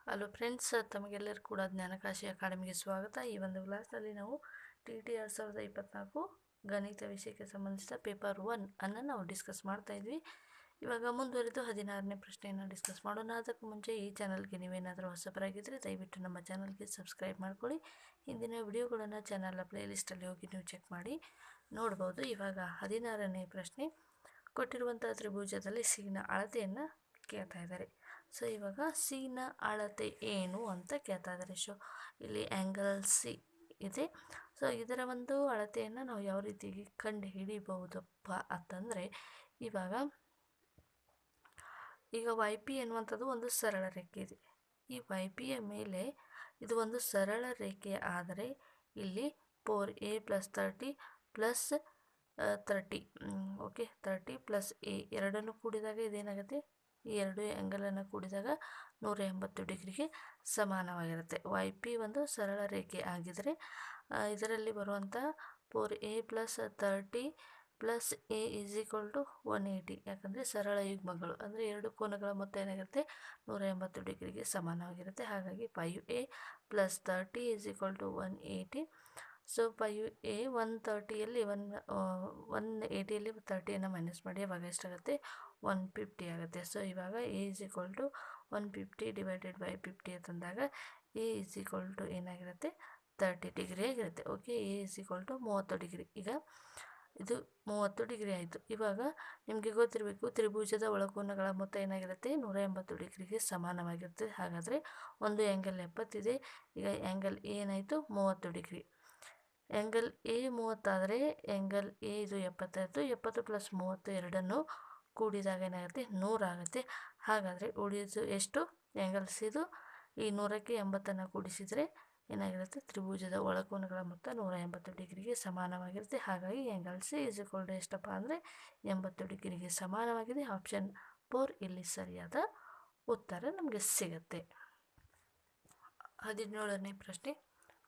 Hello friends, ತಮಗೆಲ್ಲರೂ ಕೂಡ ಜ್ಞಾನಕಾಶಿ ಅಕಾಡೆಮಿಗೆ ಸ್ವಾಗತ. ಈ ಒಂದು ಕ್ಲಾಸ್ನಲ್ಲಿ ನಾವು TT 2024 ಗಣಿತ ವಿಷಯಕ್ಕೆ ಸಂಬಂಧಿಸಿದ ಪೇಪರ್ 1 ಅನ್ನು ನಾವು ಡಿಸ್ಕಸ್ ಮಾಡ್ತಾ ಇದ್ವಿ. ಇವಾಗ ಮುಂದುವರೆದು 16ನೇ ಪ್ರಶ್ನೆಯನ್ನು ಡಿಸ್ಕಸ್ ಮಾಡೋಣ. ಅದಕ್ಕೂ ಮುಂಚೆ ಈ ಚಾನಲ್ಗೆ ನೀವೇನಾದರೂ ಹೊಸಬರಾಗಿದ್ದರೆ ದಯವಿಟ್ಟು ನಮ್ಮ ಚಾನಲ್ಗೆ ಸಬ್ಸ್ಕ್ರೈಬ್ ಮಾಡ್ಕೊಳ್ಳಿ. ಹಿಂದಿನ ವಿಡಿಯೋಗಳನ್ನು ಚಾನಲ್ನ ಪ್ಲೇಲಿಸ್ಟಲ್ಲಿ ಹೋಗಿ ನೀವು ಚೆಕ್ ಮಾಡಿ ನೋಡ್ಬೋದು. ಇವಾಗ 16ನೇ ಪ್ರಶ್ನೆ, ಕೊಟ್ಟಿರುವಂಥ ತ್ರಿಭುಜದಲ್ಲಿ ಸಿನ ಅಳತೆಯನ್ನು ಕೇಳ್ತಾ ಇದ್ದಾರೆ. ಸೊ ಇವಾಗ ಸಿನ ಅಳತೆ ಏನು ಅಂತ ಕೇಳ್ತಾ ಇದ್ದಾರೆ. ಇಲ್ಲಿ ಆ್ಯಂಗಲ್ ಸಿ ಇದೆ. ಸೊ ಇದರ ಒಂದು ಅಳತೆಯನ್ನು ನಾವು ಯಾವ ರೀತಿಯಾಗಿ ಕಂಡು ಹಿಡಿಬಹುದಪ್ಪ ಅಂತಂದರೆ, ಈಗ ವೈ ಪಿ ಎನ್ನುವಂಥದ್ದು ಒಂದು ಸರಳ ರೇಖೆ ಇದೆ. ಈ ವೈ ಪಿಯ ಮೇಲೆ ಇದು ಒಂದು ಸರಳ ರೇಖೆ ಆದರೆ ಇಲ್ಲಿ 4a + 30 + 30 ಓಕೆ 30 + a ಎರಡನ್ನು ಕೂಡಿದಾಗ ಇದೇನಾಗುತ್ತೆ, ಈ ಎರಡು ಆ್ಯಂಗಲನ್ನು ಕೂಡಿದಾಗ 180 ಡಿಗ್ರಿಗೆ ಸಮಾನವಾಗಿರುತ್ತೆ. ವೈ ಪಿ ಒಂದು ಸರಳ ರೇಖೆ ಆಗಿದ್ದರೆ ಇದರಲ್ಲಿ ಬರುವಂಥ 4a + 30 + a = 180. ಯಾಕಂದರೆ ಸರಳ ಯುಗ್ಮಗಳು ಅಂದರೆ ಎರಡು ಕೋನಗಳ ಮೊತ್ತ ಏನಾಗಿರುತ್ತೆ, 180 ಡಿಗ್ರಿಗೆ ಸಮಾನವಾಗಿರುತ್ತೆ. ಹಾಗಾಗಿ 5a + 30 = 180. ಸೊ 5a 130ಯಲ್ಲಿ 180ಯಲ್ಲಿ 30ಯನ್ನು ಮೈನಸ್ ಮಾಡಿ ಅವಾಗ ಎಷ್ಟಾಗುತ್ತೆ, 150 ಆಗುತ್ತೆ. ಸೊ ಇವಾಗ a = 150 / 50 ಅಂತಂದಾಗ a = ಏನಾಗಿರುತ್ತೆ, 30 ಡಿಗ್ರಿ ಆಗಿರುತ್ತೆ. Okay, a = 30 degree. ಈಗ ಇದು 30 ಡಿಗ್ರಿ ಆಯಿತು. ಇವಾಗ ನಿಮಗೆ ಗೊತ್ತಿರಬೇಕು, ತ್ರಿಭುಜದ ಒಳಕೋನಗಳ ಮೊತ್ತ ಏನಾಗಿರುತ್ತೆ, 180 ಡಿಗ್ರಿಗೆ ಸಮಾನವಾಗಿರುತ್ತೆ. ಹಾಗಾದರೆ ಒಂದು ಆ್ಯಂಗಲ್ 70 ಇದೆ. ಈಗ ಆ್ಯಂಗಲ್ ಎ ಏನಾಯಿತು, 30 ಡಿಗ್ರಿ. ಆ್ಯಂಗಲ್ ಎ 30 ಆದರೆ ಆ್ಯಂಗಲ್ ಎ ಇದು 70 ಆಯಿತು. 70 + 30 ಎರಡನ್ನು ಕೂಡಿದಾಗ ಏನಾಗುತ್ತೆ, 100 ಆಗುತ್ತೆ. ಹಾಗಾದರೆ ಉಳಿದು ಎಷ್ಟು ಆ್ಯಂಗಲ್ ಸಿದು, ಈ 100ಕ್ಕೆ 80ನ್ನು ಕೂಡಿಸಿದರೆ ಏನಾಗಿರುತ್ತೆ, ತ್ರಿಭುಜದ ಒಳಕೋನಗಳ ಮೊತ್ತ 180 ಡಿಗ್ರಿಗೆ ಸಮಾನವಾಗಿರುತ್ತೆ. ಹಾಗಾಗಿ ಆ್ಯಂಗಲ್ ಸಿ = ಎಷ್ಟಪ್ಪ ಅಂದರೆ 80 ಡಿಗ್ರಿಗೆ ಸಮಾನವಾಗಿದೆ. ಆಪ್ಷನ್ 4 ಇಲ್ಲಿ ಸರಿಯಾದ ಉತ್ತರ ನಮಗೆ ಸಿಗುತ್ತೆ. 17ನೇ ಪ್ರಶ್ನೆ,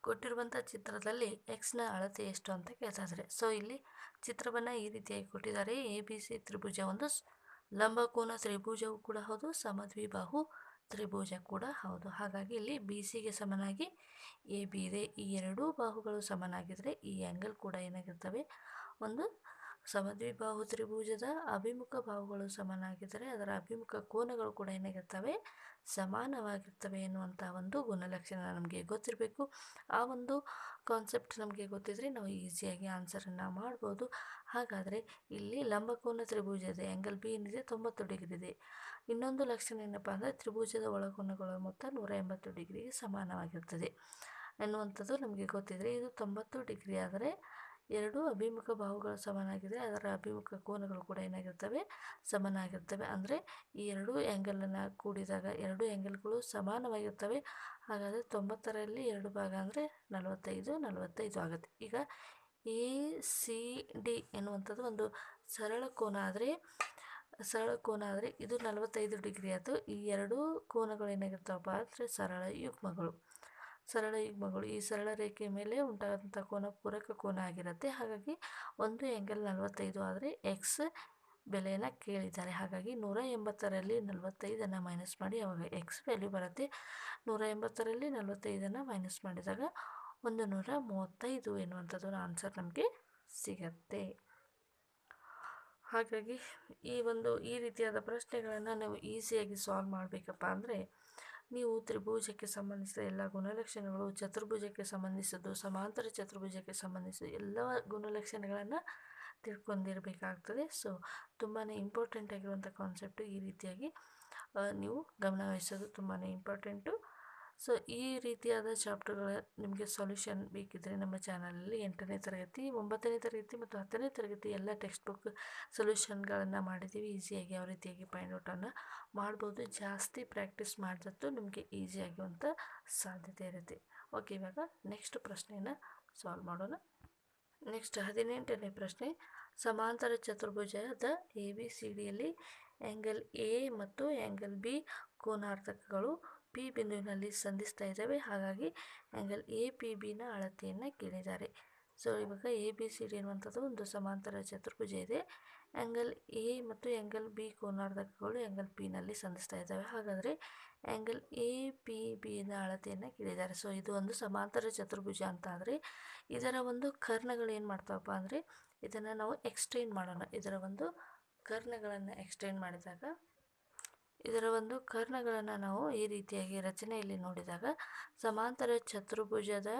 ಕೊಟ್ಟಿರುವಂಥ ಚಿತ್ರದಲ್ಲಿ ಎಕ್ಸ್ನ ಅಳತೆ ಎಷ್ಟು ಅಂತ ಕೇಳ್ತಾ ಇದ್ದಾರೆ. ಸೊ ಇಲ್ಲಿ ಚಿತ್ರವನ್ನು ಈ ರೀತಿಯಾಗಿ ಕೊಟ್ಟಿದ್ದಾರೆ. ABC ತ್ರಿಭುಜ ಒಂದು ಲಂಬಕೋನ ತ್ರಿಭುಜವೂ ಕೂಡ ಹೌದು, ಸಮದ್ವಿಬಾಹು ತ್ರಿಭುಜ ಕೂಡ ಹೌದು. ಹಾಗಾಗಿ ಇಲ್ಲಿ BCಗೆ ಸಮನಾಗಿ AB ಇದೆ. ಈ ಎರಡೂ ಬಾಹುಗಳು ಸಮನಾಗಿದ್ದರೆ ಈ ಆ್ಯಂಗಲ್ ಕೂಡ ಏನಾಗಿರ್ತವೆ, ಒಂದು ಸಮದ್ವಿಬಾಹು ತ್ರಿಭುಜದ ಅಭಿಮುಖ ಬಾಹುಗಳು ಸಮನಾಗಿದ್ದರೆ ಅದರ ಅಭಿಮುಖ ಕೋನಗಳು ಕೂಡ ಏನಾಗಿರ್ತವೆ, ಸಮಾನವಾಗಿರ್ತವೆ ಎನ್ನುವಂಥ ಒಂದು ಗುಣಲಕ್ಷಣ ನಮಗೆ ಗೊತ್ತಿರಬೇಕು. ಆ ಒಂದು ಕಾನ್ಸೆಪ್ಟ್ ನಮಗೆ ಗೊತ್ತಿದ್ದರೆ ನಾವು ಈಸಿಯಾಗಿ ಆನ್ಸರನ್ನು ಮಾಡ್ಬೋದು. ಹಾಗಾದರೆ ಇಲ್ಲಿ ಲಂಬಕೋನ ತ್ರಿಭುಜ ಇದೆ, ಆ್ಯಂಗಲ್ ಬಿ ಏನಿದೆ 90 ಡಿಗ್ರಿ ಇದೆ. ಇನ್ನೊಂದು ಲಕ್ಷಣ ಏನಪ್ಪ ಅಂದರೆ ತ್ರಿಭುಜದ ಒಳಕೋನಗಳ ಮೊತ್ತ 180 ಡಿಗ್ರಿಗೆ ಸಮಾನವಾಗಿರ್ತದೆ ಎನ್ನುವಂಥದ್ದು ನಮಗೆ ಗೊತ್ತಿದೆ. ಇದು 90 ಡಿಗ್ರಿ ಆದರೆ ಎರಡು ಅಭಿಮುಖ ಬಾಹುಗಳು ಸಮನಾಗಿದೆ, ಅದರ ಅಭಿಮುಖ ಕೋನಗಳು ಕೂಡ ಏನಾಗಿರ್ತವೆ, ಸಮನಾಗಿರ್ತವೆ. ಅಂದರೆ ಈ ಎರಡು ಆ್ಯಂಗಲನ್ನು ಕೂಡಿದಾಗ ಎರಡು ಆ್ಯಂಗಲ್ಗಳು ಸಮಾನವಾಗಿರ್ತವೆ. ಹಾಗಾದರೆ 90ರಲ್ಲಿ 2 ಭಾಗ ಅಂದರೆ 45 ಆಗುತ್ತೆ. ಈಗ ACD ಎನ್ನುವಂಥದ್ದು ಒಂದು ಸರಳ ಕೋನ ಆದರೆ ಇದು 45 ಡಿಗ್ರಿ ಆಯಿತು. ಈ ಎರಡೂ ಕೋನಗಳು ಏನಾಗಿರ್ತಾವಪ್ಪ ಅಂದರೆ ಸರಳ ಯುಗ್ಮಗಳು. ಈ ಸರಳ ರೇಖೆಯ ಮೇಲೆ ಉಂಟಾದಂಥ ಕೋನ ಪೂರಕ ಕೋನ ಆಗಿರುತ್ತೆ. ಹಾಗಾಗಿ ಒಂದು ಆ್ಯಂಗಲ್ 45 ಆದರೆ ಎಕ್ಸ್ ಬೆಲೆಯನ್ನು ಕೇಳಿದ್ದಾರೆ. ಹಾಗಾಗಿ 180ರಲ್ಲಿ 45ನ್ನು ಮೈನಸ್ ಮಾಡಿ ಅವಾಗ ಎಕ್ಸ್ ವ್ಯಾಲ್ಯೂ ಬರುತ್ತೆ. 180ರಲ್ಲಿ 45ನ್ನು ಮೈನಸ್ ಮಾಡಿದಾಗ 135 ಎನ್ನುವಂಥದ್ದು ಆನ್ಸರ್ ನಮಗೆ ಸಿಗತ್ತೆ. ಹಾಗಾಗಿ ಈ ರೀತಿಯಾದ ಪ್ರಶ್ನೆಗಳನ್ನು ನಾವು ಈಸಿಯಾಗಿ ಸಾಲ್ವ್ ಮಾಡಬೇಕಪ್ಪ ಅಂದರೆ ನೀವು ತ್ರಿಭುಜಕ್ಕೆ ಸಂಬಂಧಿಸಿದ ಎಲ್ಲ ಗುಣಲಕ್ಷಣಗಳು, ಚತುರ್ಭುಜಕ್ಕೆ ಸಂಬಂಧಿಸಿದ್ದು, ಸಮಾಂತರ ಚತುರ್ಭುಜಕ್ಕೆ ಸಂಬಂಧಿಸಿದ ಎಲ್ಲ ಗುಣಲಕ್ಷಣಗಳನ್ನು ತಿಳ್ಕೊಂಡಿರಬೇಕಾಗ್ತದೆ. ಸೊ ತುಂಬಾ ಇಂಪಾರ್ಟೆಂಟ್ ಆಗಿರುವಂಥ ಕಾನ್ಸೆಪ್ಟು. ಈ ರೀತಿಯಾಗಿ ನೀವು ಗಮನವಹಿಸೋದು ತುಂಬಾ ಇಂಪಾರ್ಟೆಂಟು. ಸೊ ಈ ರೀತಿಯಾದ ಚಾಪ್ಟರ್ಗಳ ನಿಮಗೆ ಸೊಲ್ಯೂಷನ್ ಬೇಕಿದ್ದರೆ ನಮ್ಮ ಚಾನಲಲ್ಲಿ 8ನೇ ತರಗತಿ, 9ನೇ ತರಗತಿ ಮತ್ತು 10ನೇ ತರಗತಿ ಎಲ್ಲ ಟೆಕ್ಸ್ಟ್ ಬುಕ್ ಸೊಲ್ಯೂಷನ್ಗಳನ್ನು ಮಾಡಿದ್ದೀವಿ. ಈಸಿಯಾಗಿ ಯಾವ ರೀತಿಯಾಗಿ ಫೈಂಡ್ ಔಟನ್ನು ಮಾಡ್ಬೋದು. ಜಾಸ್ತಿ ಪ್ರಾಕ್ಟೀಸ್ ಮಾಡಿದಷ್ಟು ನಿಮಗೆ ಈಸಿ ಆಗುವಂಥ ಸಾಧ್ಯತೆ ಇರುತ್ತೆ. ಓಕೆ, ಇವಾಗ ನೆಕ್ಸ್ಟ್ ಪ್ರಶ್ನೆಯನ್ನು ಸಾಲ್ವ್ ಮಾಡೋಣ. ನೆಕ್ಸ್ಟ್ 18ನೇ ಪ್ರಶ್ನೆ, ಸಮಾಂತರ ಚತುರ್ಭುಜದ ABCDಯಲ್ಲಿ ಆ್ಯಂಗಲ್ ಎ ಮತ್ತು ಆ್ಯಂಗಲ್ ಬಿ ಕೋನಾರ್ಥಕಗಳು ಪಿ ಬಿಂದುವಿನಲ್ಲಿ ಸಂಧಿಸ್ತಾ ಇದ್ದಾವೆ. ಹಾಗಾಗಿ ಆ್ಯಂಗಲ್ APBನ ಅಳತೆಯನ್ನು ಕೇಳಿದ್ದಾರೆ. ಸೊ ಇವಾಗ ABCD ಎನ್ನುವಂಥದ್ದು ಒಂದು ಸಮಾಂತರ ಚತುರ್ಭುಜ ಇದೆ. ಆ್ಯಂಗಲ್ ಎ ಮತ್ತು ಆ್ಯಂಗಲ್ ಬಿ ಕೋನಾರ್ಧಕಗಳು ಆ್ಯಂಗಲ್ ಪಿನಲ್ಲಿ ಸಂಧಿಸ್ತಾ ಇದ್ದಾವೆ. ಹಾಗಾದರೆ ಆ್ಯಂಗಲ್ ಎ ಪಿ ಬಿನ ಅಳತೆಯನ್ನು ಕೇಳಿದ್ದಾರೆ. ಸೊ ಇದು ಒಂದು ಸಮಾಂತರ ಚತುರ್ಭುಜ ಅಂತ ಆದರೆ ಇದರ ಒಂದು ಕರ್ಣಗಳು ಏನು ಮಾಡ್ತಾವಪ್ಪ ಅಂದರೆ ಇದನ್ನು ನಾವು ಎಕ್ಸ್ಟೆಂಡ್ ಮಾಡೋಣ. ಇದರ ಒಂದು ಕರ್ಣಗಳನ್ನು ಎಕ್ಸ್ಟೆಂಡ್ ಮಾಡಿದಾಗ ಇದರ ಒಂದು ಕರ್ಣಗಳನ್ನು ನಾವು ಈ ರೀತಿಯಾಗಿ ರಚನೆಯಲ್ಲಿ ನೋಡಿದಾಗ ಸಮಾಂತರ ಚತುರ್ಭುಜದ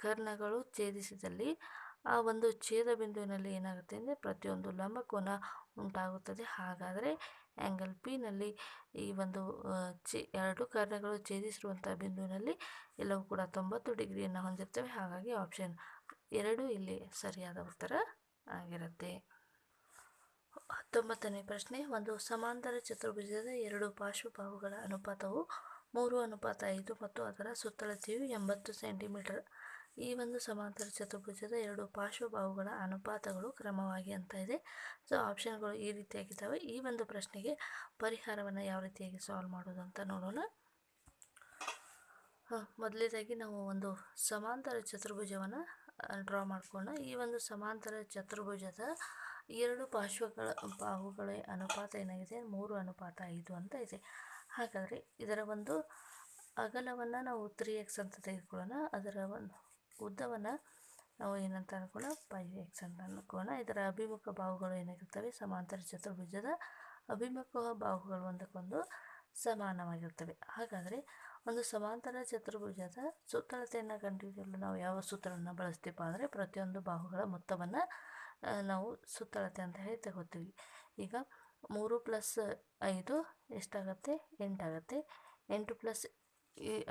ಕರ್ಣಗಳು ಛೇದಿಸಿದಲ್ಲಿ ಆ ಒಂದು ಛೇದ ಬಿಂದುವಿನಲ್ಲಿ ಏನಾಗುತ್ತೆ ಅಂದರೆ ಪ್ರತಿಯೊಂದು ಲಂಬಕೋನ ಉಂಟಾಗುತ್ತದೆ. ಹಾಗಾದರೆ ಆ್ಯಂಗಲ್ ಪಿನಲ್ಲಿ ಈ ಒಂದು ಎರಡು ಕರ್ಣಗಳು ಛೇದಿಸಿರುವಂಥ ಬಿಂದುವಿನಲ್ಲಿ ಎಲ್ಲವೂ ಕೂಡ 90 ಡಿಗ್ರಿಯನ್ನು ಹೊಂದಿರ್ತವೆ. ಹಾಗಾಗಿ ಆಪ್ಷನ್ 2 ಇಲ್ಲಿ ಸರಿಯಾದ ಉತ್ತರ ಆಗಿರುತ್ತೆ. 19ನೇ ಪ್ರಶ್ನೆ, ಒಂದು ಸಮಾಂತರ ಚತುರ್ಭುಜದ ಎರಡು ಪಾರ್ಶ್ವಬಾಹುಗಳ ಅನುಪಾತವು 3:5 ಮತ್ತು ಅದರ ಸುತ್ತಳತೆಯು 80 ಸೆಂಟಿಮೀಟರ್. ಈ ಒಂದು ಸಮಾಂತರ ಚತುರ್ಭುಜದ ಎರಡು ಪಾರ್ಶ್ವಬಾಹುಗಳ ಅನುಪಾತಗಳು ಕ್ರಮವಾಗಿ ಅಂತ ಇದೆ. ಸೊ ಆಪ್ಷನ್ಗಳು ಈ ರೀತಿಯಾಗಿದ್ದಾವೆ. ಈ ಒಂದು ಪ್ರಶ್ನೆಗೆ ಪರಿಹಾರವನ್ನು ಯಾವ ರೀತಿಯಾಗಿ ಸಾಲ್ವ್ ಮಾಡೋದು ಅಂತ ನೋಡೋಣ. ಮೊದಲನೇದಾಗಿ ನಾವು ಒಂದು ಸಮಾಂತರ ಚತುರ್ಭುಜವನ್ನು ಡ್ರಾ ಮಾಡ್ಕೊಳ್ಳೋಣ. ಈ ಒಂದು ಸಮಾಂತರ ಚತುರ್ಭುಜದ ಎರಡು ಬಾಹುಗಳ ಅನುಪಾತ ಏನಾಗಿದೆ 3:5 ಅಂತ ಇದೆ. ಹಾಗಾದರೆ ಇದರ ಒಂದು ಅಗಲವನ್ನು ನಾವು 3x ಅಂತ ತೆಗೆದುಕೊಳ್ಳೋಣ. ಅದರ ಒಂದು ಉದ್ದವನ್ನು ನಾವು ಏನಂತ ಅನ್ಕೊಳ್ಳೋಣ 5x ಅಂತ ಅನ್ಕೊಳ್ಳೋಣ. ಇದರ ಅಭಿಮುಖ ಬಾಹುಗಳು ಏನಾಗಿರ್ತವೆ, ಸಮಾಂತರ ಚತುರ್ಭುಜದ ಅಭಿಮುಖ ಬಾಹುಗಳು ಒಂದಕ್ಕೊಂದು ಸಮಾನವಾಗಿರ್ತವೆ. ಹಾಗಾದರೆ ಒಂದು ಸಮಾಂತರ ಚತುರ್ಭುಜದ ಸುತ್ತಳತೆಯನ್ನು ಕಂಡುಹಿಡಿಯಲು ನಾವು ಯಾವ ಸೂತ್ರವನ್ನು ಬಳಸ್ತೀವಪ್ಪ ಅಂದರೆ ಪ್ರತಿಯೊಂದು ಬಾಹುಗಳ ಮೊತ್ತವನ್ನು ನಾವು ಸುತ್ತಳತೆ ಅಂತ ಹೇಳಿ ತಗೋತೀವಿ. ಈಗ 3 + 5 ಎಷ್ಟಾಗುತ್ತೆ 8 ಆಗುತ್ತೆ. 8 +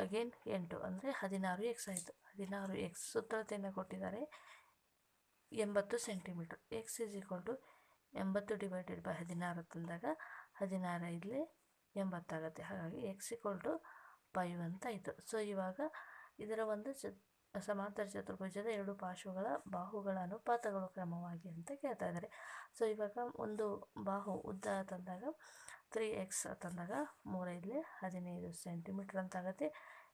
ಅಗೇನ್ 8 ಅಂದರೆ 16x ಆಯಿತು. 16x ಸುತ್ತಳತೆಯನ್ನು ಕೊಟ್ಟಿದ್ದಾರೆ 80 ಸೆಂಟಿಮೀಟರ್. x = 80 / 16 ತಂದಾಗ 16 5 80 ಆಗುತ್ತೆ. ಹಾಗಾಗಿ x = 5 ಅಂತ ಆಯಿತು. ಸೊ ಇವಾಗ ಇದರ ಒಂದು ಸಮಾಂತರ ಚತುರ್ಭುಜದ ಎರಡು ಬಾಹುಗಳ ಅನುಪಾತಗಳು ಕ್ರಮವಾಗಿ ಅಂತ ಕೇಳ್ತಾ ಇದ್ದಾರೆ. ಸೊ ಇವಾಗ ಒಂದು ಬಾಹು ಉದ್ದ ತಂದಾಗ 3x ತಂದಾಗ 3 × 5 = 15 ಸೆಂಟಿಮೀಟರ್ ಅಂತ ಆಗುತ್ತೆ.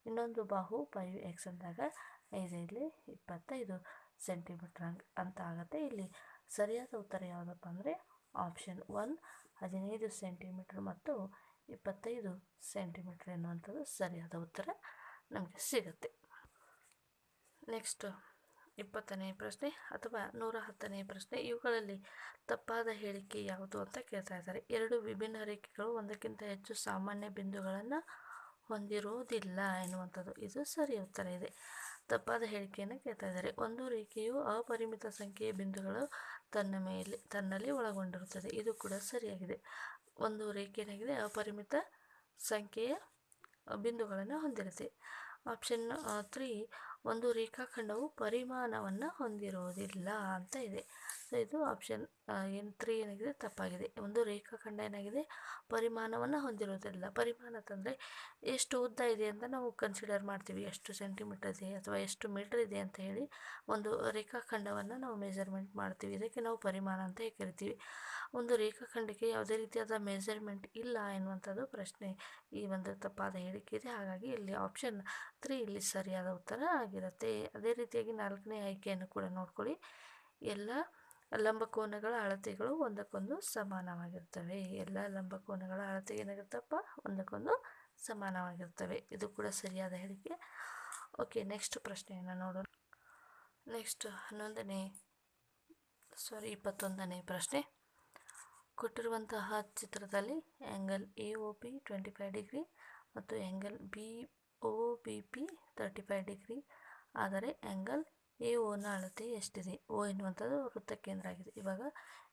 ಇನ್ನೊಂದು ಬಾಹು 5x ಅಂದಾಗ 5 × 25 ಸೆಂಟಿಮೀಟರ್ ಅಂತ ಆಗುತ್ತೆ. ಇಲ್ಲಿ ಸರಿಯಾದ ಉತ್ತರ ಯಾವುದಪ್ಪ ಅಂದರೆ ಆಪ್ಷನ್ 1 15 ಸೆಂಟಿಮೀಟರ್ ಮತ್ತು 25 ಸೆಂಟಿಮೀಟರ್ ಎನ್ನುವಂಥದ್ದು ಸರಿಯಾದ ಉತ್ತರ ನಮಗೆ ಸಿಗುತ್ತೆ. ನೆಕ್ಸ್ಟ್ 20ನೇ ಪ್ರಶ್ನೆ ಅಥವಾ 110ನೇ ಪ್ರಶ್ನೆ, ಇವುಗಳಲ್ಲಿ ತಪ್ಪಾದ ಹೇಳಿಕೆ ಯಾವುದು ಅಂತ ಕೇಳ್ತಾ ಇದ್ದಾರೆ. ಎರಡು ವಿಭಿನ್ನ ರೇಖೆಗಳು ಒಂದಕ್ಕಿಂತ ಹೆಚ್ಚು ಸಾಮಾನ್ಯ ಬಿಂದುಗಳನ್ನು ಹೊಂದಿರುವುದಿಲ್ಲ ಎನ್ನುವಂಥದ್ದು ಇದು ಸರಿ ಉತ್ತರ ಇದೆ. ತಪ್ಪಾದ ಹೇಳಿಕೆಯನ್ನು ಕೇಳ್ತಾ ಇದ್ದಾರೆ. ಒಂದು ರೇಖೆಯು ಅಪರಿಮಿತ ಸಂಖ್ಯೆಯ ಬಿಂದುಗಳು ತನ್ನಲ್ಲಿ ಒಳಗೊಂಡಿರುತ್ತದೆ. ಇದು ಕೂಡ ಸರಿಯಾಗಿದೆ. ಒಂದು ರೇಖೆ ಏನಾಗಿದೆ ಅಪರಿಮಿತ ಸಂಖ್ಯೆಯ ಬಿಂದುಗಳನ್ನು ಹೊಂದಿರುತ್ತೆ. ಆಪ್ಷನ್ 3 ಒಂದು ರೇಖಾಖಂಡವು ಪರಿಮಾಣವನ್ನು ಹೊಂದಿರುವುದಿಲ್ಲ ಅಂತ ಇದೆ. ಸೊ ಇದು ಆಪ್ಷನ್ 3 ಏನಾಗಿದೆ ತಪ್ಪಾಗಿದೆ. ಒಂದು ರೇಖಾಖಂಡ ಏನಾಗಿದೆ ಪರಿಮಾಣವನ್ನು ಹೊಂದಿರುವುದಿಲ್ಲ. ಪರಿಮಾಣ ಅಂತಂದರೆ ಎಷ್ಟು ಉದ್ದ ಇದೆ ಅಂತ ನಾವು ಕನ್ಸಿಡರ್ ಮಾಡ್ತೀವಿ, ಎಷ್ಟು ಸೆಂಟಿಮೀಟರ್ ಇದೆ ಅಥವಾ ಎಷ್ಟು ಮೀಟರ್ ಇದೆ ಅಂತ ಹೇಳಿ ಒಂದು ರೇಖಾಖಂಡವನ್ನು ನಾವು ಮೆಜರ್ಮೆಂಟ್ ಮಾಡ್ತೀವಿ. ಇದಕ್ಕೆ ನಾವು ಪರಿಮಾಣ ಅಂತ ಕರಿತೀವಿ. ಒಂದು ರೇಖಾಖಂಡಕ್ಕೆ ಯಾವುದೇ ರೀತಿಯಾದ ಮೆಜರ್ಮೆಂಟ್ ಇಲ್ಲ ಎನ್ನುವಂಥದ್ದು ಪ್ರಶ್ನೆ ಈ ಒಂದು ತಪ್ಪಾದ ಹೇಳಿಕೆ ಇದೆ. ಹಾಗಾಗಿ ಇಲ್ಲಿ ಆಪ್ಷನ್ 3 ಇಲ್ಲಿ ಸರಿಯಾದ ಉತ್ತರ ಆಗಿರುತ್ತೆ. ಅದೇ ರೀತಿಯಾಗಿ 4ನೇ ಆಯ್ಕೆಯನ್ನು ಕೂಡ ನೋಡ್ಕೊಳ್ಳಿ. ಎಲ್ಲ ಲಂಬಕೋನಗಳ ಅಳತೆಗಳು ಒಂದಕ್ಕೊಂದು ಸಮಾನವಾಗಿರ್ತವೆ. ಎಲ್ಲ ಲಂಬಕೋನಗಳ ಅಳತೆ ಏನಾಗಿರ್ತಪ್ಪ ಒಂದಕ್ಕೊಂದು ಸಮಾನವಾಗಿರ್ತವೆ. ಇದು ಕೂಡ ಸರಿಯಾದ ಹೇಳಿಕೆ. ಓಕೆ, ನೆಕ್ಸ್ಟ್ ಪ್ರಶ್ನೆಯನ್ನು ನೋಡೋಣ. ನೆಕ್ಸ್ಟ್ 21ನೇ ಪ್ರಶ್ನೆ, ಕೊಟ್ಟಿರುವಂತಹ ಚಿತ್ರದಲ್ಲಿ ಆ್ಯಂಗಲ್ AOP 25 ಡಿಗ್ರಿ ಮತ್ತು ಆ್ಯಂಗಲ್ BOBP 35 ಡಿಗ್ರಿ ಆದರೆ ಆ್ಯಂಗಲ್ AOನ ಅಳತೆ ಎಷ್ಟಿದೆ? O ಎನ್ನುವಂಥದ್ದು ವೃತ್ತಕೇಂದ್ರ ಆಗಿದೆ. ಇವಾಗ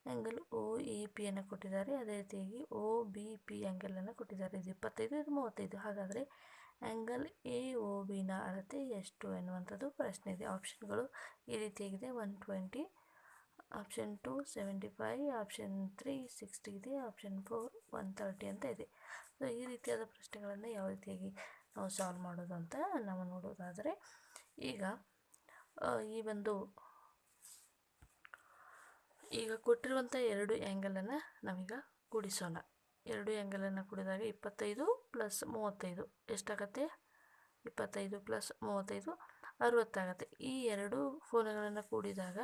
ಆ್ಯಂಗಲ್ OAPಯನ್ನು ಕೊಟ್ಟಿದ್ದಾರೆ. ಅದೇ ರೀತಿಯಾಗಿ OBP ಆ್ಯಂಗಲನ್ನು ಕೊಟ್ಟಿದ್ದಾರೆ. ಇದು 25, ಇದು 35. ಹಾಗಾದರೆ ಆ್ಯಂಗಲ್ AOBನ ಅಳತೆ ಎಷ್ಟು ಎನ್ನುವಂಥದ್ದು ಪ್ರಶ್ನೆ ಇದೆ. ಆಪ್ಷನ್ಗಳು ಈ ರೀತಿಯಾಗಿದೆ. 120, ಆಪ್ಷನ್ 2 75, ಆಪ್ಷನ್ 3 60 ಇದೆ, ಆಪ್ಷನ್ 4 130 ಅಂತ ಇದೆ. ಸೊ ಈ ರೀತಿಯಾದ ಪ್ರಶ್ನೆಗಳನ್ನು ಯಾವ ರೀತಿಯಾಗಿ ನಾವು ಸಾಲ್ವ್ ಮಾಡೋದು ಅಂತ ನಾವು ನೋಡೋದಾದರೆ ಈಗ ಕೊಟ್ಟಿರುವಂಥ ಎರಡು ಆ್ಯಂಗಲನ್ನು ನಾವೀಗ ಕೂಡಿಸೋಣ. ಎರಡು ಆ್ಯಂಗಲನ್ನು ಕೂಡಿದಾಗ 25 + 35 ಎಷ್ಟಾಗತ್ತೆ? 25 + 35 60 ಆಗುತ್ತೆ. ಈ ಎರಡು ಕೋನಗಳನ್ನು ಕೂಡಿದಾಗ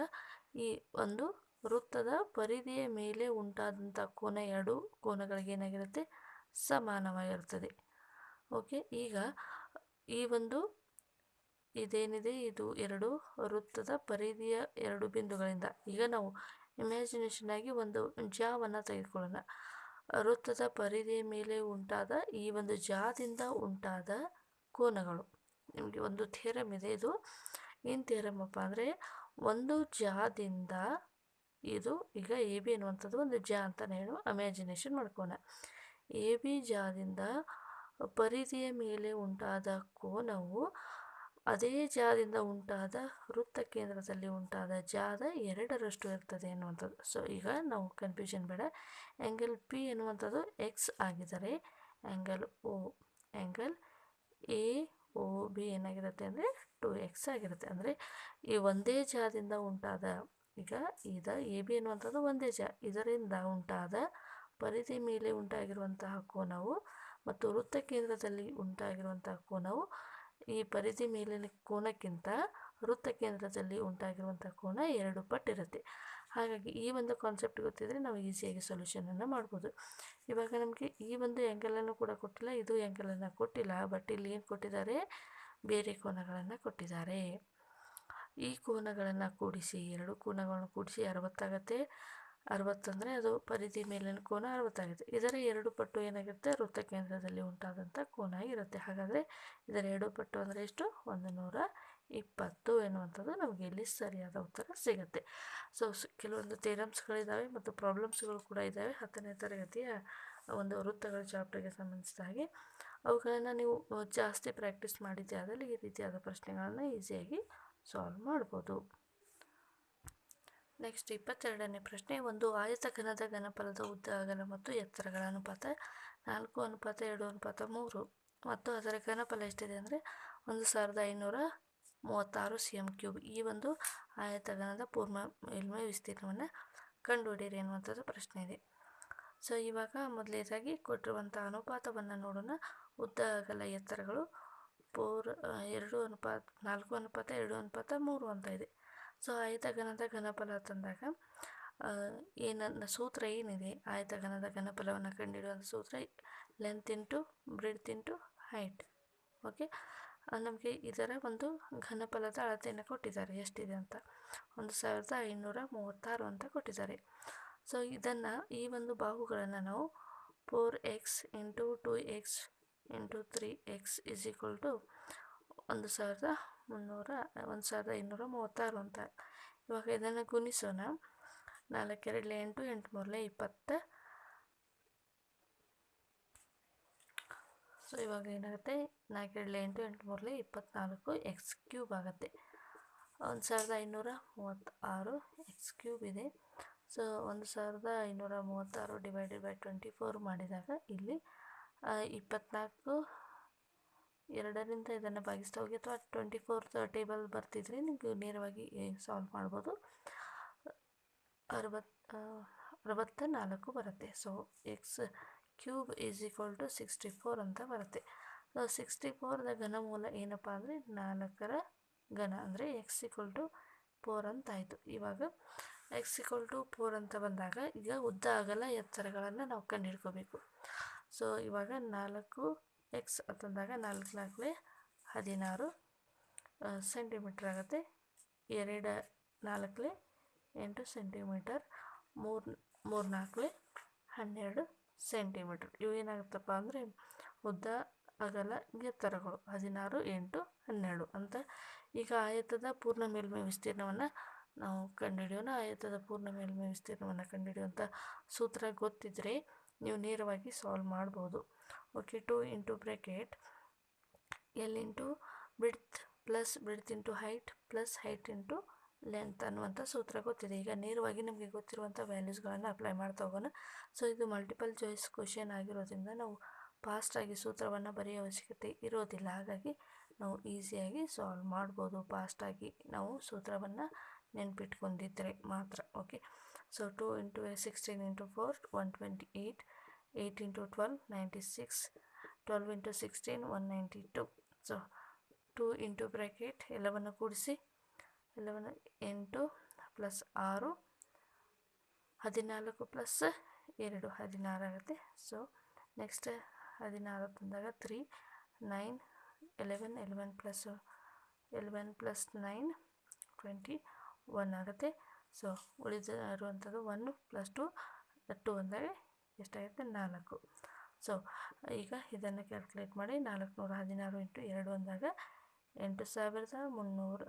ಈ ಒಂದು ವೃತ್ತದ ಪರಿಧಿಯ ಮೇಲೆ ಉಂಟಾದಂಥ ಕೋನ ಎರಡು ಕೋನಗಳಿಗೆ ಏನಾಗಿರುತ್ತೆ, ಸಮಾನವಾಗಿರುತ್ತದೆ. ಓಕೆ, ಈಗ ಈ ಒಂದು ಇದೇನಿದೆ ಇದು ಎರಡು ವೃತ್ತದ ಪರಿಧಿಯ ಎರಡು ಬಿಂದುಗಳಿಂದ ಈಗ ನಾವು ಇಮ್ಯಾಜಿನೇಷನ್ ಆಗಿ ಒಂದು ಜಾವನ್ನು ತೆಗೆದುಕೊಳ್ಳೋಣ. ವೃತ್ತದ ಪರಿಧಿಯ ಮೇಲೆ ಉಂಟಾದ ಈ ಒಂದು ಜಾದಿಂದ ಉಂಟಾದ ಕೋನಗಳು. ನಿಮಗೆ ಒಂದು ಥಿಯರಮ್ ಇದೆ, ಇದು ಏನು ಥಿಯರಮ್ ಅಪ್ಪ ಅಂದರೆ, ಒಂದು ಜಾದಿಂದ ಇದು ಈಗ ಎ ಬಿ ಎನ್ನುವಂಥದ್ದು ಒಂದು ಜಾ ಅಂತ ನಾನು ಇಮ್ಯಾಜಿನೇಷನ್ ಮಾಡ್ಕೋಣ. ಎ ಬಿ ಜಾದಿಂದ ಪರಿಧಿಯ ಮೇಲೆ ಉಂಟಾದ ಕೋನವು ಅದೇ ಜಾದಿಂದ ಉಂಟಾದ ವೃತ್ತ ಕೇಂದ್ರದಲ್ಲಿ ಉಂಟಾದ ಜಾದ ಎರಡರಷ್ಟು ಇರ್ತದೆ ಎನ್ನುವಂಥದ್ದು. ಸೊ ಈಗ ನಾವು ಕನ್ಫ್ಯೂಷನ್ ಬೇಡ. ಆ್ಯಂಗಲ್ ಪಿ ಎನ್ನುವಂಥದ್ದು ಎಕ್ಸ್ ಆಗಿದ್ದರೆ ಆ್ಯಂಗಲ್ ಎ ಒ ಬಿ ಏನಾಗಿರುತ್ತೆ ಅಂದರೆ 2x ಆಗಿರುತ್ತೆ. ಅಂದರೆ ಈ ಒಂದೇ ಜಾದಿಂದ ಉಂಟಾದ ಈಗ ಎ ಬಿ ಎನ್ನುವಂಥದ್ದು ಒಂದೇ ಜಾ, ಇದರಿಂದ ಉಂಟಾದ ಪರಿಧಿ ಮೇಲೆ ಉಂಟಾಗಿರುವಂತಹ ಕೋನವು ಮತ್ತು ವೃತ್ತ ಕೇಂದ್ರದಲ್ಲಿ ಉಂಟಾಗಿರುವಂತಹ ಕೋನವು ಈ ಪರಿಧಿ ಮೇಲಿನ ಕೋನಕ್ಕಿಂತ ವೃತ್ತ ಕೇಂದ್ರದಲ್ಲಿ ಉಂಟಾಗಿರುವಂಥ ಕೋನ 2 ಪಟ್ಟಿರುತ್ತೆ. ಹಾಗಾಗಿ ಈ ಒಂದು ಕಾನ್ಸೆಪ್ಟ್ ಗೊತ್ತಿದ್ದರೆ ನಾವು ಈಸಿಯಾಗಿ ಸೊಲ್ಯೂಷನನ್ನು ಮಾಡ್ಬೋದು. ಇವಾಗ ನಮಗೆ ಈ ಒಂದು ಆ್ಯಂಗಲನ್ನು ಕೂಡ ಕೊಟ್ಟಿಲ್ಲ, ಇದು ಆ್ಯಂಗಲನ್ನು ಕೊಟ್ಟಿಲ್ಲ, ಬಟ್ ಇಲ್ಲಿ ಏನು ಕೊಟ್ಟಿದ್ದಾರೆ, ಬೇರೆ ಕೋನಗಳನ್ನು ಕೊಟ್ಟಿದ್ದಾರೆ. ಈ ಕೋನಗಳನ್ನು ಕೂಡಿಸಿ, ಎರಡು ಕೋನಗಳನ್ನು ಕೂಡಿಸಿ 60 ಆಗುತ್ತೆ. 60 ಅಂದರೆ ಅದು ಪರಿಧಿ ಮೇಲಿನ ಕೋನ 60 ಆಗುತ್ತೆ. ಇದರ 2 ಪಟ್ಟು ಏನಾಗಿರುತ್ತೆ, ವೃತ್ತ ಕೇಂದ್ರದಲ್ಲಿ ಉಂಟಾದಂಥ ಕೋನ ಇರುತ್ತೆ. ಹಾಗಾದರೆ ಇದರ 2 ಪಟ್ಟು ಅಂದರೆ ಎಷ್ಟು, 120 ಎನ್ನುವಂಥದ್ದು ನಮಗೆ ಇಲ್ಲಿ ಸರಿಯಾದ ಉತ್ತರ ಸಿಗುತ್ತೆ. ಸೊ ಕೆಲವೊಂದು ಥಿಯರಮ್ಸ್ಗಳಿದ್ದಾವೆ ಮತ್ತು ಪ್ರಾಬ್ಲಮ್ಸ್ಗಳು ಕೂಡ ಇದ್ದಾವೆ 10ನೇ ತರಗತಿಯ ಒಂದು ವೃತ್ತಗಳ ಚಾಪ್ಟರ್ಗೆ ಸಂಬಂಧಿಸಿದ ಹಾಗೆ. ಅವುಗಳನ್ನು ನೀವು ಜಾಸ್ತಿ ಪ್ರಾಕ್ಟೀಸ್ ಮಾಡಿದ್ದೆ ಆದಲ್ಲಿ ಈ ರೀತಿಯಾದ ಪ್ರಶ್ನೆಗಳನ್ನು ಈಸಿಯಾಗಿ ಸಾಲ್ವ್ ಮಾಡ್ಬೋದು. ನೆಕ್ಸ್ಟ್ 22ನೇ ಪ್ರಶ್ನೆ. ಒಂದು ಆಯತಘನದ ಘನಫಲದ ಉದ್ದ, ಅಗಲ ಮತ್ತು ಎತ್ತರಗಳ ಅನುಪಾತ 4:2:3 ಮತ್ತು ಅದರ ಘನಫಲ ಎಷ್ಟಿದೆ ಅಂದರೆ 1536 cm3. ಈ ಒಂದು ಆಯತಘನದ ಪೂರ್ಣ ಮೇಲ್ಮೈ ವಿಸ್ತೀರ್ಣವನ್ನು ಕಂಡುಹಿಡಿಯಿರಿ ಎನ್ನುವಂಥದ್ದು ಪ್ರಶ್ನೆ ಇದೆ. ಸೊ ಇವಾಗ ಮೊದಲನೇದಾಗಿ ಕೊಟ್ಟಿರುವಂಥ ಅನುಪಾತವನ್ನು ನೋಡೋಣ. ಉದ್ದ, ಅಗಲ, ಎತ್ತರಗಳು 4:2:3 ಅಂತ ಇದೆ. ಸೊ ಆಯತಘನದ ಘನಫಲ ತಂದಾಗ ಸೂತ್ರ ಏನಿದೆ, ಆಯತಘನದ ಘನಫಲವನ್ನು ಕಂಡುಹಿಡಿಯುವಂಥ ಸೂತ್ರ length into breadth into height. Okay, ನಮಗೆ ಇದರ ಒಂದು ಘನಫಲದ ಅಳತೆಯನ್ನು ಕೊಟ್ಟಿದ್ದಾರೆ, ಎಷ್ಟಿದೆ ಅಂತ 1536 ಅಂತ ಕೊಟ್ಟಿದ್ದಾರೆ. ಸೊ ಇದನ್ನು ಈ ಒಂದು ಬಾಹುಗಳನ್ನು ನಾವು 4x into 2x into 3x = 1236 ಅಂತ. ಇವಾಗ ಇದನ್ನು ಗುಣಿಸೋಣ. 4 2 8 8 3 20. ಸೊ ಇವಾಗ ಏನಾಗುತ್ತೆ, 4 2 8 8 3 24 x³ ಆಗುತ್ತೆ. 1536 x³ ಇದೆ. ಸೊ 1536 /24 ಮಾಡಿದಾಗ ಇಲ್ಲಿ 24 2ರಿಂದ ಇದನ್ನು ಭಾಗಿಸ್ತಾ ಹೋಗಿ ಅಥವಾ 24 ಟೇಬಲ್ ಬರ್ತಿದ್ರೆ ನೀವು ನೇರವಾಗಿ ಸಾಲ್ವ್ ಮಾಡ್ಬೋದು. 64 ಬರುತ್ತೆ. ಸೊ x³ = 64 ಅಂತ ಬರುತ್ತೆ. ಸೊ 64ದ ಘನಮೂಲ ಏನಪ್ಪ ಅಂದರೆ 4ರ ಘನ ಅಂದರೆ x = 4 ಅಂತ ಆಯಿತು. ಇವಾಗ x = 4 ಅಂತ ಬಂದಾಗ ಈಗ ಉದ್ದ, ಅಗಲ, ಎತ್ತರಗಳನ್ನು ನಾವು ಕಂಡುಹಿಡ್ಕೋಬೇಕು. ಸೊ ಇವಾಗ 4x ಅಂತಂದಾಗ 4 4 16 ಸೆಂಟಿಮೀಟ್ರ್ ಆಗುತ್ತೆ. 2 4 8 ಸೆಂಟಿಮೀಟರ್, 3 4 12 ಸೆಂಟಿಮೀಟ್ರ್. ಇವು ಏನಾಗುತ್ತಪ್ಪ ಅಂದರೆ ಉದ್ದ, ಅಗಲ, ಎತ್ತರಗಳು 16 8 12 ಅಂತ. ಈಗ ಆಯತದ ಪೂರ್ಣ ಮೇಲ್ಮೈ ವಿಸ್ತೀರ್ಣವನ್ನು ನಾವು ಕಂಡುಹಿಡಿಯೋಣ. ಆಯತದ ಪೂರ್ಣ ಮೇಲ್ಮೈ ವಿಸ್ತೀರ್ಣವನ್ನು ಕಂಡುಹಿಡಿಯುವಂಥ ಸೂತ್ರ ಗೊತ್ತಿದ್ದರೆ ನೀವು ನೇರವಾಗಿ ಸಾಲ್ವ್ ಮಾಡ್ಬೋದು. Okay, 2 into bracket L into breadth plus breadth into height plus height into length ಅನ್ನುವಂಥ ಸೂತ್ರ ಗೊತ್ತಿದೆ. ಈಗ ನೇರವಾಗಿ ನಮಗೆ ಗೊತ್ತಿರುವಂಥ ವ್ಯಾಲ್ಯೂಸ್ಗಳನ್ನು ಅಪ್ಲೈ ಮಾಡ್ತಾ ಹೋಗೋಣ. ಸೊ ಇದು ಮಲ್ಟಿಪಲ್ ಚಾಯ್ಸ್ ಕ್ವಶನ್ ಆಗಿರೋದ್ರಿಂದ ನಾವು ಫಾಸ್ಟಾಗಿ ಸೂತ್ರವನ್ನು ಬರೆಯೋ ಅವಶ್ಯಕತೆ ಇರೋದಿಲ್ಲ. ಹಾಗಾಗಿ ನಾವು ಈಸಿಯಾಗಿ ಸಾಲ್ವ್ ಮಾಡ್ಬೋದು, ಫಾಸ್ಟಾಗಿ ನಾವು ಸೂತ್ರವನ್ನು ನೆನಪಿಟ್ಕೊಂಡಿದ್ದರೆ ಮಾತ್ರ. Okay, so 2 into 16 into 4 128, 8 into 12 96, 12 into 16 192. So 2 into bracket ಎಲ್ಲವನ್ನು ಕೂಡಿಸಿ 11 8 ಪ್ಲಸ್ 6 14 ಪ್ಲಸ್ 2 16 ಆಗುತ್ತೆ. ಸೊ ನೆಕ್ಸ್ಟ್ 16 ತಂದಾಗ 3 9 11 11 ಪ್ಲಸ್ 9 21 ಆಗುತ್ತೆ. ಸೊ ಉಳಿದಿರುವಂಥದ್ದು 1 ಪ್ಲಸ್ 2 2 ಅಂದಾಗ ಎಷ್ಟಾಗುತ್ತೆ 4. ಸೊ ಈಗ ಇದನ್ನು ಕ್ಯಾಲ್ಕುಲೇಟ್ ಮಾಡಿ 416 ಇಂಟು 2 ಅಂದಾಗ 8320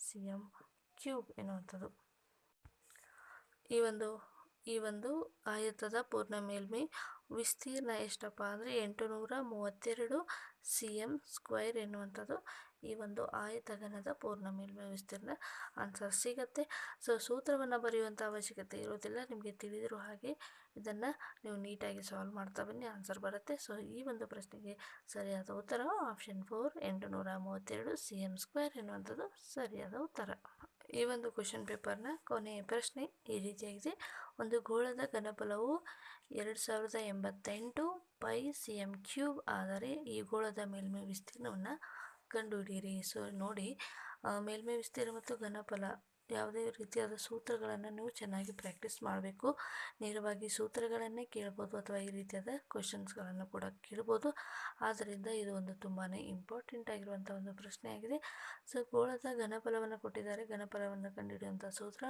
cm³ ಎನ್ನುವಂಥದ್ದು. ಈ ಒಂದು ಆಯತದ ಪೂರ್ಣ ಮೇಲ್ಮೈ ವಿಸ್ತೀರ್ಣ ಎಷ್ಟಪ್ಪ ಅಂದರೆ 832 cm² ಎನ್ನುವಂಥದ್ದು ಈ ಒಂದು ಆಯತಘನದ ಪೂರ್ಣ ಮೇಲ್ಮೈ ವಿಸ್ತೀರ್ಣ. ಆನ್ಸರ್ ಸಿಗುತ್ತೆ. ಸೊ ಸೂತ್ರವನ್ನು ಬರೆಯುವಂಥ ಅವಶ್ಯಕತೆ ಇರೋದಿಲ್ಲ, ನಿಮಗೆ ತಿಳಿದಿರೋ ಹಾಗೆ ಇದನ್ನು ನೀವು ನೀಟಾಗಿ ಸಾಲ್ವ್ ಮಾಡ್ತಾ ಬನ್ನಿ, ಆನ್ಸರ್ ಬರುತ್ತೆ. ಸೊ ಈ ಒಂದು ಪ್ರಶ್ನೆಗೆ ಸರಿಯಾದ ಉತ್ತರ ಆಪ್ಷನ್ 4 832 cm² ಎನ್ನುವಂಥದ್ದು ಸರಿಯಾದ ಉತ್ತರ. ಈ ಒಂದು ಕ್ವಶನ್ ಪೇಪರ್ನ ಕೊನೆಯ ಪ್ರಶ್ನೆ ಈ ರೀತಿಯಾಗಿದೆ. ಒಂದು ಗೋಳದ ಘನಫಲವು 2088 π/cm³ ಆದರೆ ಈ ಗೋಳದ ಮೇಲ್ಮೈ ವಿಸ್ತೀರ್ಣವನ್ನು ಕಂಡುಹಿಡಿಯಿರಿ. ಸೊ ನೋಡಿ, ಮೇಲ್ಮೈ ವಿಸ್ತೀರ್ಣ ಮತ್ತು ಘನಫಲ ಯಾವುದೇ ರೀತಿಯಾದ ಸೂತ್ರಗಳನ್ನು ನೀವು ಚೆನ್ನಾಗಿ ಪ್ರಾಕ್ಟೀಸ್ ಮಾಡಬೇಕು. ನೇರವಾಗಿ ಸೂತ್ರಗಳನ್ನೇ ಕೇಳ್ಬೋದು ಅಥವಾ ಈ ರೀತಿಯಾದ ಕ್ವಶನ್ಸ್ಗಳನ್ನು ಕೂಡ ಕೇಳ್ಬೋದು. ಆದ್ದರಿಂದ ಇದು ಒಂದು ತುಂಬಾ ಇಂಪಾರ್ಟೆಂಟ್ ಆಗಿರುವಂಥ ಒಂದು ಪ್ರಶ್ನೆ ಆಗಿದೆ. ಸೊ ಗೋಳದ ಘನಫಲವನ್ನು ಕೊಟ್ಟಿದ್ದಾರೆ, ಘನಫಲವನ್ನು ಕಂಡುಹಿಡಿಯುವಂಥ ಸೂತ್ರ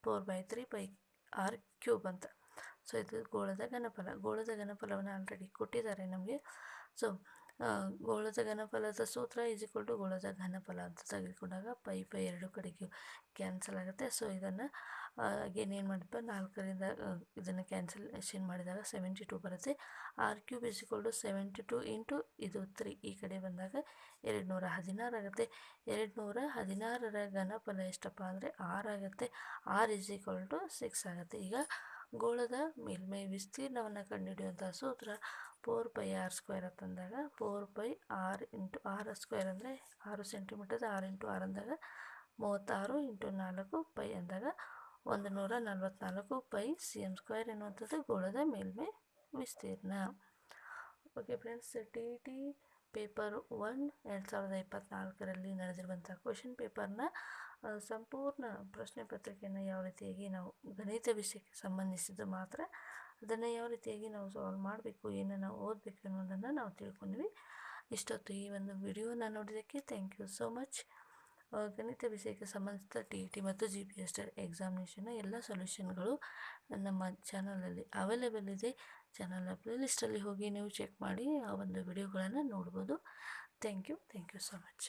4/3 πr³ ಅಂತ. ಸೊ ಇದು ಗೋಳದ ಘನಫಲವನ್ನು ಆಲ್ರೆಡಿ ಕೊಟ್ಟಿದ್ದಾರೆ ನಮಗೆ. ಸೊ ಗೋಳದ ಘನಫಲದ ಸೂತ್ರ = ಗೋಳದ ಘನಫಲ ಅಂತ ತೆಗೆದುಕೊಂಡಾಗ ಪೈ ಎರಡು ಕಡೆಗೆ ಕ್ಯಾನ್ಸಲ್ ಆಗುತ್ತೆ. ಸೊ ಇದನ್ನು ಅಗೇನ್ ಏನು ಮಾಡಿಪ್ಪ 4ರಿಂದ ಇದನ್ನು ಕ್ಯಾನ್ಸಲೇಷನ್ ಮಾಡಿದಾಗ 72 ಬರುತ್ತೆ. r³ = 72 ಇಂಟು ಇದು 3 ಈ ಕಡೆ ಬಂದಾಗ 216 ಆಗುತ್ತೆ. 216ರ ಘನಫಲ ಎಷ್ಟಪ್ಪ ಅಂದರೆ 6 ಆಗುತ್ತೆ. r = 6 ಆಗುತ್ತೆ. ಈಗ ಗೋಳದ ಮೇಲ್ಮೈ ವಿಸ್ತೀರ್ಣವನ್ನು ಕಂಡುಹಿಡಿಯುವಂಥ ಸೂತ್ರ 4πr² ಅಂತಂದಾಗ 4πr ಇಂಟು r² ಅಂದರೆ 6 ಸೆಂಟಿಮೀಟರ್, 6 ಇಂಟು 6 ಅಂದಾಗ 36 ಇಂಟು 4 π ಅಂದಾಗ 144 π/cm² ಎನ್ನುವಂಥದ್ದು ಗೋಳದ ಮೇಲ್ಮೈ ವಿಸ್ತೀರ್ಣ. ಓಕೆ ಫ್ರೆಂಡ್ಸ್, TET ಪೇಪರ್ 1 2024ರಲ್ಲಿ ನಡೆದಿರುವಂಥ ಕ್ವಶನ್ ಪೇಪರ್ನ ಸಂಪೂರ್ಣ ಪ್ರಶ್ನೆ ಪತ್ರಿಕೆಯನ್ನು ಯಾವ ರೀತಿಯಾಗಿ ನಾವು ಗಣಿತ ವಿಷಯಕ್ಕೆ ಸಂಬಂಧಿಸಿದ ಮಾತ್ರ ಅದನ್ನು ಯಾವ ರೀತಿಯಾಗಿ ನಾವು ಸಾಲ್ವ್ ಮಾಡಬೇಕು, ಏನು ನಾವು ಓದಬೇಕು ಅನ್ನೋದನ್ನು ನಾವು ತಿಳ್ಕೊಂಡ್ವಿ. ಇಷ್ಟೊತ್ತು ಈ ಒಂದು ವಿಡಿಯೋನ ನೋಡಿದ್ದಕ್ಕೆ ಥ್ಯಾಂಕ್ ಯು ಸೋ ಮಚ್. ಗಣಿತ ವಿಷಯಕ್ಕೆ ಸಂಬಂಧಿಸಿದ TET ಮತ್ತು GPS ಎಕ್ಸಾಮಿನೇಷನ್ನ ಎಲ್ಲ ಸೊಲ್ಯೂಷನ್ಗಳು ನಮ್ಮ ಚಾನಲಲ್ಲಿ ಅವೈಲೇಬಲ್ ಇದೆ. ಚಾನಲ್ನ ಪ್ಲೇಲಿಸ್ಟಲ್ಲಿ ಹೋಗಿ ನೀವು ಚೆಕ್ ಮಾಡಿ ಆ ಒಂದು ವಿಡಿಯೋಗಳನ್ನು ನೋಡ್ಬೋದು. Thank you so much.